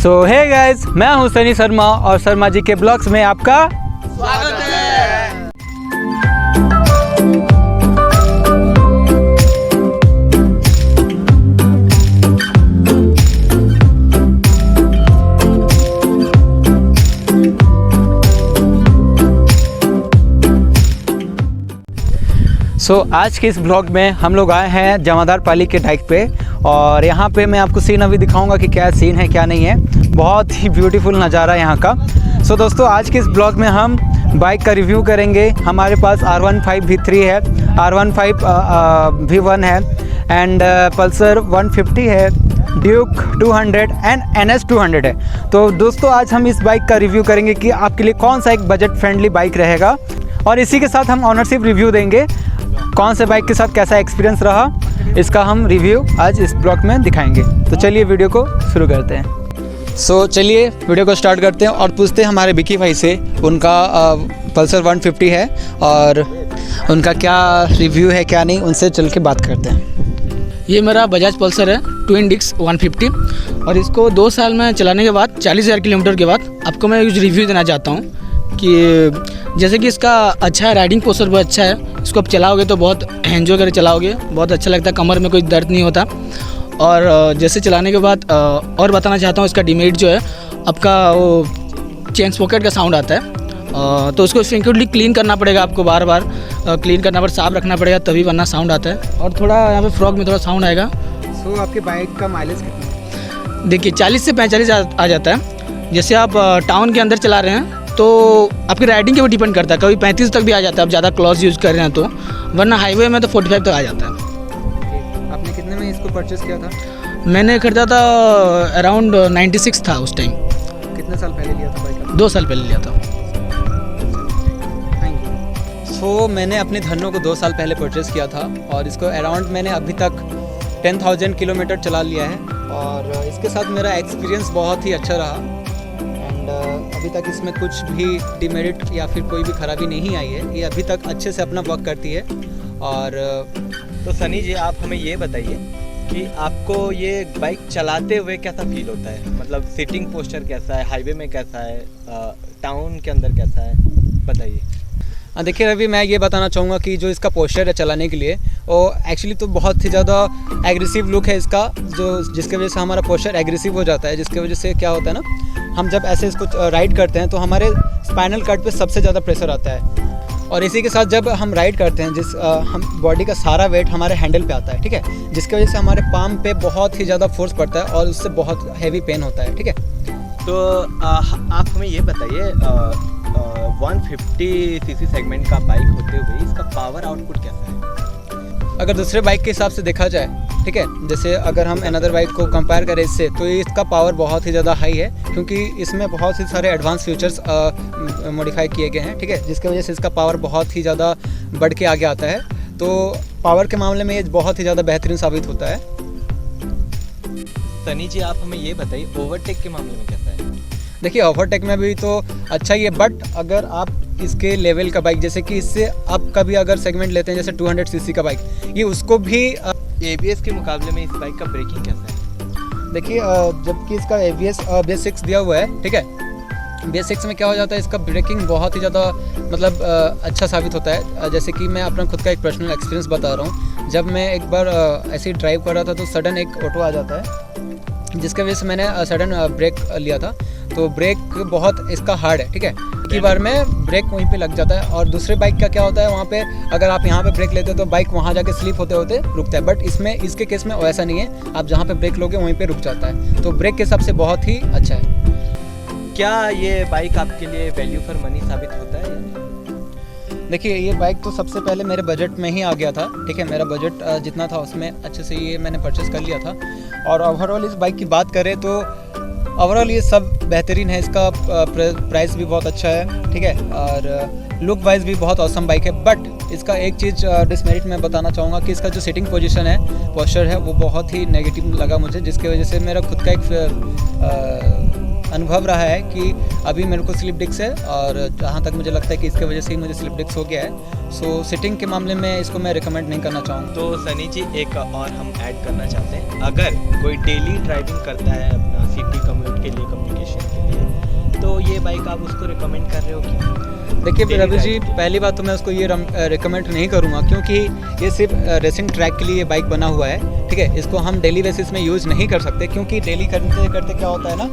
सो hey guys, मैं हूं सनी शर्मा और शर्मा जी के ब्लॉग्स में आपका स्वागत है। आज के इस ब्लॉग में हम लोग आए हैं जमादार पाली के डाइक पे और यहाँ पे मैं आपको सीन अभी दिखाऊंगा कि क्या सीन है क्या नहीं है। बहुत ही ब्यूटीफुल नज़ारा यहाँ का। दोस्तों, आज के इस ब्लॉग में हम बाइक का रिव्यू करेंगे। हमारे पास R15 V3 है, R15 V1 है एंड पल्सर 150 है, ड्यूक 200 एंड NS 200 है। तो दोस्तों, आज हम इस बाइक का रिव्यू करेंगे कि आपके लिए कौन सा एक बजट फ्रेंडली बाइक रहेगा और इसी के साथ हम ऑनरशिप रिव्यू देंगे। कौन से बाइक के साथ कैसा एक्सपीरियंस रहा, इसका हम रिव्यू आज इस ब्लॉग में दिखाएंगे। तो चलिए वीडियो को शुरू करते हैं। चलिए वीडियो को स्टार्ट करते हैं और पूछते हैं हमारे बिकी भाई से, उनका पल्सर 150 है और उनका क्या रिव्यू है क्या नहीं, उनसे चल के बात करते हैं। ये मेरा बजाज पल्सर है ट्विन डिस्क 150 और इसको 2 साल में चलाने के बाद 40,000 किलोमीटर के बाद आपको मैं कुछ रिव्यू देना चाहता हूँ कि जैसे कि इसका अच्छा है, राइडिंग पोस्चर बहुत अच्छा है। इसको आप चलाओगे तो बहुत एंजॉय करके चलाओगे, बहुत अच्छा लगता है, कमर में कोई दर्द नहीं होता। और जैसे चलाने के बाद और बताना चाहता हूँ, इसका डिमेरिट जो है आपका वो चेन पॉकेट का साउंड आता है, तो उसको फ्रीक्वेंटली क्लीन करना पड़ेगा आपको, बार बार क्लीन करना पड़ेगा, साफ रखना पड़ेगा, तभी वरना साउंड आता है। और थोड़ा यहाँ पे फ्रॉग में थोड़ा साउंड आएगा। आपकी बाइक का माइलेज कितना? देखिए 40 से 45 आ जाता है। जैसे आप टाउन के अंदर चला रहे हैं तो आपकी राइडिंग के ऊपर डिपेंड करता है, कभी 35 तक भी आ जाता है आप ज़्यादा क्लॉज यूज़ कर रहे हैं तो, वरना हाईवे में तो 45 तक आ जाता है। आपने कितने में इसको परचेज़ किया था? मैंने खरीदा था अराउंड 96 था उस टाइम। कितने साल पहले लिया था बाइक? 2 साल पहले लिया था। Thank you. मैंने अपने धन्नो को 2 साल पहले परचेज़ किया था और इसको अराउंड मैंने अभी तक 10,000 किलोमीटर चला लिया है और इसके साथ मेरा एक्सपीरियंस बहुत ही अच्छा रहा। अभी तक इसमें कुछ भी डिमेरिट या फिर कोई भी खराबी नहीं आई है। ये अभी तक अच्छे से अपना वर्क करती है। और तो सनी जी, आप हमें ये बताइए कि आपको ये बाइक चलाते हुए कैसा फील होता है? मतलब सीटिंग पोस्चर कैसा है, हाईवे में कैसा है, टाउन के अंदर कैसा है, बताइए। देखिए रवि, मैं ये बताना चाहूँगा कि जो इसका पोस्चर है चलाने के लिए, वो एक्चुअली तो बहुत ही ज़्यादा एग्रेसिव लुक है इसका, जो जिसके वजह से हमारा पोस्चर एग्रेसिव हो जाता है। जिसके वजह से क्या होता है ना, हम जब ऐसे इसको राइड करते हैं तो हमारे स्पाइनल कट पे सबसे ज़्यादा प्रेशर आता है और इसी के साथ जब हम राइड करते हैं हम बॉडी का सारा वेट हमारे हैंडल पे आता है, ठीक है, जिसकी वजह से हमारे पाम पे बहुत ही ज़्यादा फोर्स पड़ता है और उससे बहुत हैवी पेन होता है, ठीक है। तो आप हमें ये बताइए, 150 सीसी सेगमेंट का बाइक होते हुए इसका पावर आउटपुट कैसा है? अगर दूसरे बाइक के हिसाब से देखा जाए, ठीक है, जैसे अगर हम अनदर बाइक को कंपेयर करें इससे, तो इसका पावर बहुत ही ज़्यादा हाई है क्योंकि इसमें बहुत ही सारे एडवांस फीचर्स मॉडिफाई किए गए हैं, ठीक है, जिसकी वजह से इसका पावर बहुत ही ज़्यादा बढ़ के आगे आता है। तो पावर के मामले में ये बहुत ही ज़्यादा बेहतरीन साबित होता है। सनी जी, आप हमें ये बताइए ओवरटेक के मामले में कैसा है? देखिए ओवरटेक में भी तो अच्छा ही है, बट अगर आप इसके लेवल का बाइक, जैसे कि इससे आप कभी अगर सेगमेंट लेते हैं जैसे 200 सीसी का बाइक, ये उसको भी ABS के मुकाबले में इस बाइक का ब्रेकिंग कैसा है? देखिए जबकि इसका ABS 6 दिया हुआ है, ठीक है, ABS 6 में क्या हो जाता है, इसका ब्रेकिंग बहुत ही ज़्यादा मतलब अच्छा साबित होता है। जैसे कि मैं अपना खुद का एक पर्सनल एक्सपीरियंस बता रहा हूँ। जब मैं एक बार ऐसे ही ड्राइव कर रहा था तो सडन एक ऑटो आ जाता है, जिसके वजह से मैंने सडन ब्रेक लिया था, तो ब्रेक बहुत इसका हार्ड है, ठीक है, की बार में ब्रेक वहीं पे लग जाता है। और दूसरे बाइक का क्या होता है, वहाँ पे अगर आप यहाँ पे ब्रेक लेते हो तो बाइक वहाँ जाके स्लिप होते होते रुकता है, बट इसके केस में वैसा नहीं है, आप जहाँ पे ब्रेक लोगे वहीं पे रुक जाता है। तो ब्रेक के हिसाब से बहुत ही अच्छा है। क्या ये बाइक आपके लिए वैल्यू फॉर मनी साबित होता है? देखिए ये बाइक तो सबसे पहले मेरे बजट में ही आ गया था, ठीक है, मेरा बजट जितना था उसमें अच्छे से ये मैंने परचेज़ कर लिया था। और ओवरऑल इस बाइक की बात करें तो ओवरऑल ये सब बेहतरीन है। इसका प्राइस भी बहुत अच्छा है, ठीक है, और लुक वाइज भी बहुत औसम बाइक है। बट इसका एक चीज़ डिसमेरिट मैं बताना चाहूँगा कि इसका जो सीटिंग पोजीशन है, पोस्चर है, वो बहुत ही नेगेटिव लगा मुझे, जिसकी वजह से मेरा खुद का एक अनुभव रहा है कि अभी मेरे को स्लिप डिस्क है और जहाँ तक मुझे लगता है कि इसके वजह से ही मुझे स्लिप डिस्क हो गया है। सो सीटिंग के मामले में इसको मैं रिकमेंड नहीं करना चाहूँगा। तो सनी जी, एक और हम ऐड करना चाहते हैं, अगर कोई डेली ड्राइविंग करता है अपना सिटी कम्यूट के लिए, कम्युनिकेशन के लिए, तो ये बाइक आप उसको रिकमेंड कर रहे हो कि? देखिए Daily रवि जी, ride के लिए। पहली बात तो मैं उसको ये रिकमेंड नहीं करूँगा, क्योंकि ये सिर्फ रेसिंग ट्रैक के लिए ये बाइक बना हुआ है, ठीक है। इसको हम डेली बेसिस में यूज़ नहीं कर सकते, क्योंकि डेली करते करते क्या होता है ना,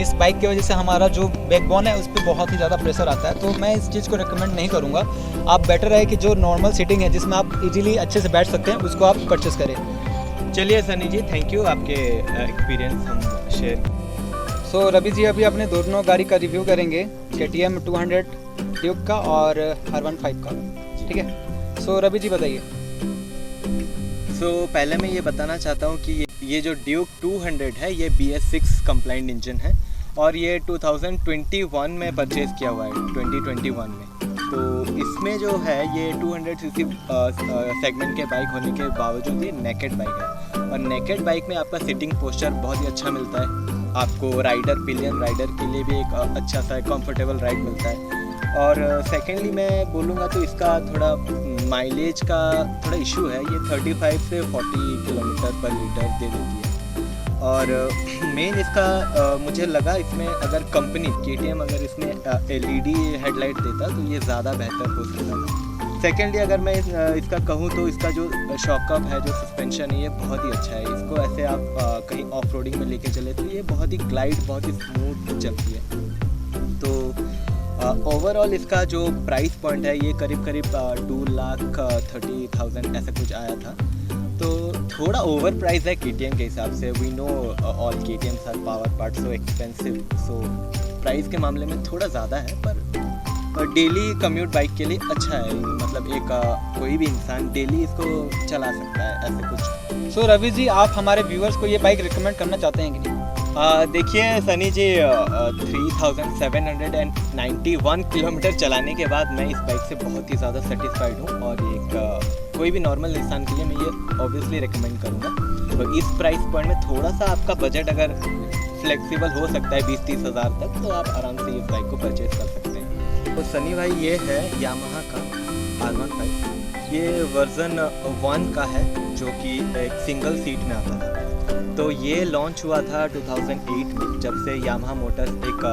इस बाइक की वजह से हमारा जो बैकबोन है उस पर बहुत ही ज़्यादा प्रेशर आता है। तो मैं इस चीज़ को रिकमेंड नहीं करूँगा। आप बेटर है कि जो नॉर्मल सीटिंग है जिसमें आप इजीली अच्छे से बैठ सकते हैं, उसको आप परचेस करें। चलिए सनी जी, थैंक यू, आपके एक्सपीरियंस हम शेयर। सो रवि जी, अभी अपने दोनों गाड़ी का रिव्यू करेंगे, KTM 200 ड्यूक का और R15 का, ठीक है। सो रवि जी बताइए। सो पहले मैं ये बताना चाहता हूँ कि ये जो ड्यूक 200 है ये BS6 कंप्लाइंट इंजन है और ये 2021 में परचेज़ किया हुआ है, 2021 में। तो इसमें जो है ये 200 सीसी सेगमेंट के बाइक होने के बावजूद ये नेकेड बाइक है, और नेकेड बाइक में आपका सिटिंग पोस्चर बहुत ही अच्छा मिलता है। आपको राइडर, पिलियन राइडर के लिए भी एक अच्छा सा कंफर्टेबल राइड मिलता है। और सेकेंडली मैं बोलूँगा तो इसका थोड़ा माइलेज का थोड़ा इशू है, ये 35 से 40 किलोमीटर पर लीटर दे देती है। और मेन इसका मुझे लगा इसमें अगर कंपनी KTM अगर इसमें LED हेडलाइट देता तो ये ज़्यादा बेहतर हो सकता था। सेकेंडली अगर मैं इसका कहूँ तो इसका जो शॉकअप है, जो सस्पेंशन है, ये बहुत ही अच्छा है। इसको ऐसे आप कहीं ऑफ रोडिंग में लेके चले तो ये बहुत ही ग्लाइड, बहुत ही स्मूथ चलती है। तो ओवरऑल इसका जो प्राइस पॉइंट है ये करीब 2,30,000 ऐसा कुछ आया था। तो थोड़ा ओवर प्राइस है KTM के हिसाब से। We know all KTMs are power part so expensive, so price के मामले में थोड़ा ज़्यादा है, पर डेली कम्यूट बाइक के लिए अच्छा है। मतलब एक कोई भी इंसान डेली इसको चला सकता है, ऐसे कुछ। सो रवि जी, आप हमारे व्यूअर्स को ये बाइक रिकमेंड करना चाहते हैं कि नहीं? देखिए सनी जी, 3791 किलोमीटर चलाने के बाद मैं इस बाइक से बहुत ही ज़्यादा सेटिस्फाइड हूँ, और एक कोई भी नॉर्मल इंसान के लिए मैं ये ऑब्वियसली रिकमेंड करूँगा। तो इस प्राइस पॉइंट में थोड़ा सा आपका बजट अगर फ्लेक्सिबल हो सकता है 20-30 हज़ार तक, तो आप आराम से इस बाइक को परचेज़ कर सकते हैं। तो सनी भाई, ये है यामाहा का R15। ये वर्जन 1 का है, जो कि एक सिंगल सीट में आता था। तो ये लॉन्च हुआ था 2008 में, जब से यामाहा मोटर्स एक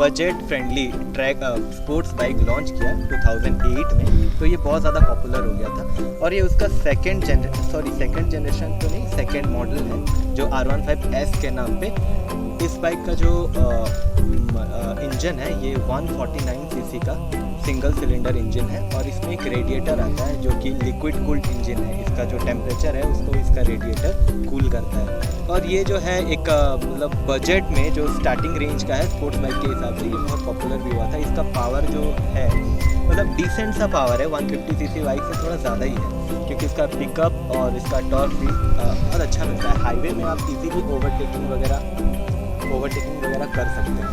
budget friendly track sports bike launch किया 2008 में। तो ये बहुत ज़्यादा पॉपुलर हो गया था, और ये उसका सेकंड जनरेशन तो नहीं, सेकंड मॉडल है, जो R15S के नाम पे। इस बाइक का जो इंजन है ये 149 सीसी का सिंगल सिलेंडर इंजन है, और इसमें एक रेडिएटर आता है जो कि लिक्विड कूल्ड इंजन है। इसका जो टेम्परेचर है उसको इसका रेडिएटर कूल करता है। और ये जो है एक मतलब बजट में जो स्टार्टिंग रेंज का है स्पोर्ट्स बाइक के हिसाब से, ये बहुत पॉपुलर भी हुआ था। इसका पावर जो है मतलब डिसेंट सा पावर है, 150 सीसी बाइक से थोड़ा ज़्यादा ही है, क्योंकि इसका पिकअप और इसका टॉर्क भी बहुत अच्छा मिलता है। हाईवे में आप इजीली ओवरटेकिंग वगैरह कर सकते हैं।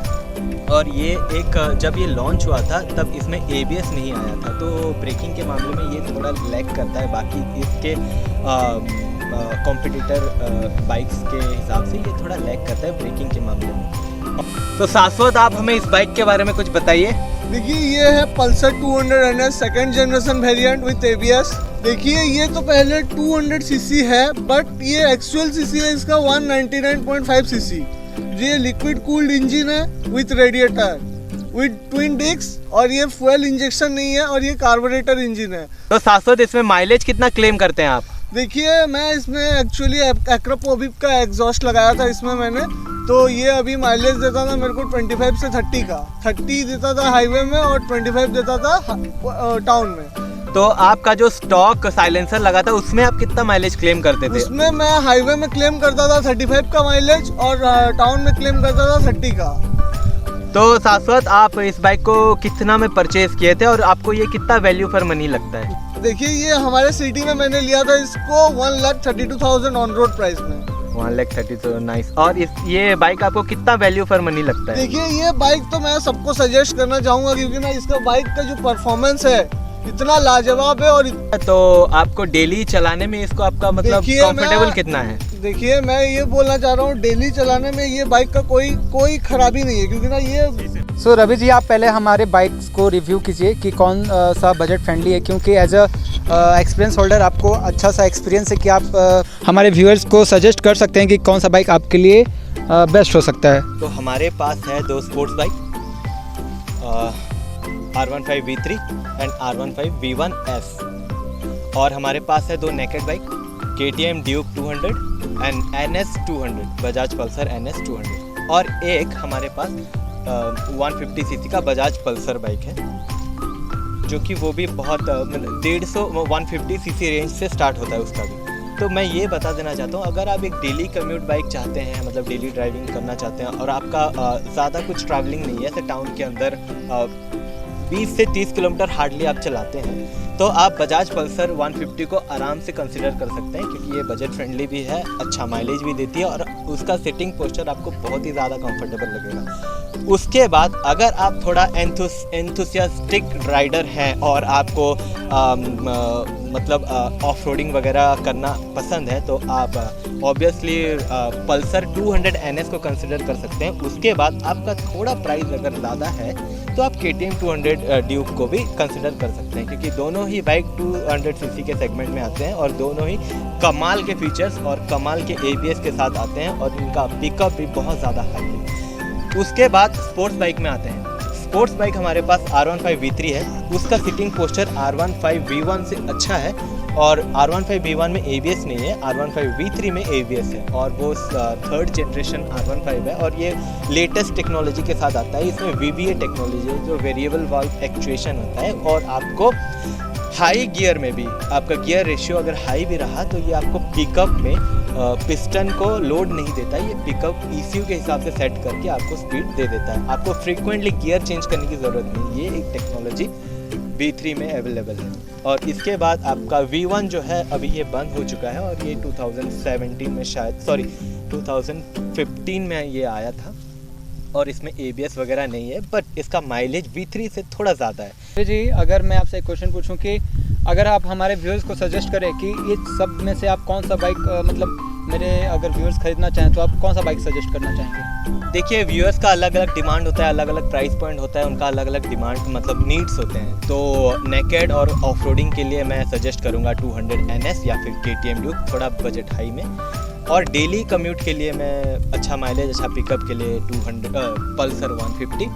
और ये एक जब ये लॉन्च हुआ था तब इसमें ABS नहीं आया था, तो ब्रेकिंग के मामले में ये थोड़ा लैग करता है। बाकी इसके कॉम्पिटिटर बाइक्स के हिसाब से ये थोड़ा लैग करता है ब्रेकिंग के मामले में। तो शाश्वत, आप हमें इस बाइक के बारे में कुछ बताइए। देखिए, ये है Pulsar 200 NS second generation variant with ABS। देखिए, ये तो पहले 200 सीसी है, बट ये एक्चुअल सीसी है इसका 199.5 सीसी। ये लिक्विड कूल्ड इंजन है with radiator, with twin disc, और ये फ्यूल इंजेक्शन नहीं है, और ये कार्बोरेटर इंजन है। तो शाश्वत, इसमें माइलेज कितना क्लेम करते हैं आप? देखिए, मैं इसमें एक्चुअली एक्रोपोविक का एग्जॉस्ट लगाया था इसमें मैंने, तो ये अभी माइलेज देता था मेरे को 25 से 30 का। 30 देता था हाईवे में और 25 देता था टाउन में। तो आपका जो स्टॉक साइलेंसर लगा था उसमें आप कितना माइलेज क्लेम करते थे? उसमें मैं हाईवे में क्लेम करता था 35 का माइलेज, और टाउन में क्लेम करता था 30 का। तो शाश्वत, आप इस बाइक को कितना में परचेज किए थे और आपको ये कितना वैल्यू फॉर मनी लगता है? देखिए, ये हमारे सिटी में मैंने लिया था इसको 1,32,000 ऑन रोड प्राइस में। 1,32,000, नाइस। और ये बाइक आपको कितना वैल्यू फॉर मनी लगता है? देखिए, ये बाइक तो मैं सबको सजेस्ट करना चाहूँगा, क्योंकि ना इसका बाइक का जो परफॉर्मेंस है इतना लाजवाब है। और तो आपको डेली चलाने में इसको आपका मतलब कंफर्टेबल कितना है? देखिए, मैं ये बोलना चाह रहा हूँ, डेली चलाने में ये बाइक का कोई खराबी नहीं है, क्योंकि ना ये सो रवि जी, आप पहले हमारे बाइक्स को रिव्यू कीजिए कि कौन सा बजट फ्रेंडली है, क्योंकि एज अ एक्सपीरियंस होल्डर आपको अच्छा सा एक्सपीरियंस है कि आप हमारे व्यूअर्स को सजेस्ट कर सकते हैं कि कौन सा बाइक आपके लिए बेस्ट हो सकता है? तो हमारे पास है दो sports bike, R15V3 and R15V1S, और हमारे पास है दो naked bike, KTM Duke 200 and NS 200, Bajaj Pulsar NS 200, और एक हमारे पास 150cc का बजाज पल्सर बाइक है, जो कि वो भी बहुत 150cc रेंज से स्टार्ट होता है उसका भी। तो मैं ये बता देना चाहता हूँ, अगर आप एक डेली कम्यूट बाइक चाहते हैं, मतलब डेली ड्राइविंग करना चाहते हैं, और आपका ज़्यादा कुछ ट्रैवलिंग नहीं है, तो टाउन के अंदर 20 से 30 किलोमीटर हार्डली आप चलाते हैं, तो आप बजाज पल्सर 150 को आराम से कंसिडर कर सकते हैं, क्योंकि ये बजट फ्रेंडली भी है, अच्छा माइलेज भी देती है, और उसका सिटिंग पोस्चर आपको बहुत ही ज़्यादा कंफर्टेबल लगेगा। उसके बाद अगर आप थोड़ा एंथुसियास्टिक राइडर हैं और आपको मतलब ऑफ रोडिंग वगैरह करना पसंद है, तो आप ऑब्वियसली पल्सर 200 NS को कंसिडर कर सकते हैं। उसके बाद आपका थोड़ा प्राइस अगर ज़्यादा है तो आप KTM 200 ड्यूक को भी कंसिडर कर सकते हैं, क्योंकि दोनों ही बाइक 200cc के सेगमेंट में आते हैं, और दोनों ही कमाल के फीचर्स और कमाल के ABS के साथ आते हैं, और इनका पिकअप भी बहुत ज़्यादा हाई है। उसके बाद स्पोर्ट्स बाइक में आते हैं। स्पोर्ट्स बाइक हमारे पास R15V3 है, उसका सिटिंग पोस्चर R15V1 से अच्छा है, और R15V1 में ABS नहीं है, R15V3 में ABS है, और वो 3rd जनरेशन R15 है, और ये लेटेस्ट टेक्नोलॉजी के साथ आता है। इसमें VVA टेक्नोलॉजी है, जो वेरिएबल वाल्व एक्चुएशन होता है, और आपको हाई गियर में भी, आपका गियर रेशियो अगर हाई भी रहा तो ये आपको पिकअप में पिस्टन को लोड नहीं देता, ये पिकअप ECU के हिसाब से सेट करके आपको स्पीड दे देता है। आपको फ्रीक्वेंटली गियर चेंज करने की ज़रूरत नहीं, ये एक टेक्नोलॉजी V3 में अवेलेबल है। और इसके बाद आपका V1 जो है अभी ये बंद हो चुका है, और ये 2017 में शायद 2015 में ये आया था, और इसमें ABS वगैरह नहीं है, बट इसका माइलेज V3 से थोड़ा ज़्यादा है। जी, अगर मैं आपसे एक क्वेश्चन पूछूं कि अगर आप हमारे व्यूअर्स को सजेस्ट करें कि ये सब में से आप कौन सा बाइक मतलब मेरे अगर व्यूअर्स खरीदना चाहें तो आप कौन सा बाइक सजेस्ट करना चाहेंगे? देखिए, व्यूअर्स का अलग अलग डिमांड होता है, अलग अलग प्राइस पॉइंट होता है, उनका अलग अलग डिमांड मतलब नीड्स होते हैं। तो नेकेड और ऑफ रोडिंग के लिए मैं सजेस्ट करूँगा 200 NS या फिर KTM Duke, थोड़ा बजट हाई में। और डेली कम्यूट के लिए मैं अच्छा माइलेज, अच्छा पिकअप के लिए 200 पल्सर 150,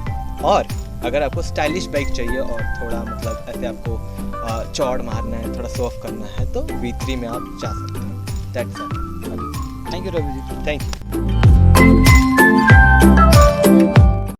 और अगर आपको स्टाइलिश बाइक चाहिए और थोड़ा मतलब ऐसे आपको चौड़ मारना है, थोड़ा सॉफ करना है, तो V3 में आप जा सकते हैं। That's all. Thank you Ravi ji. Thank you.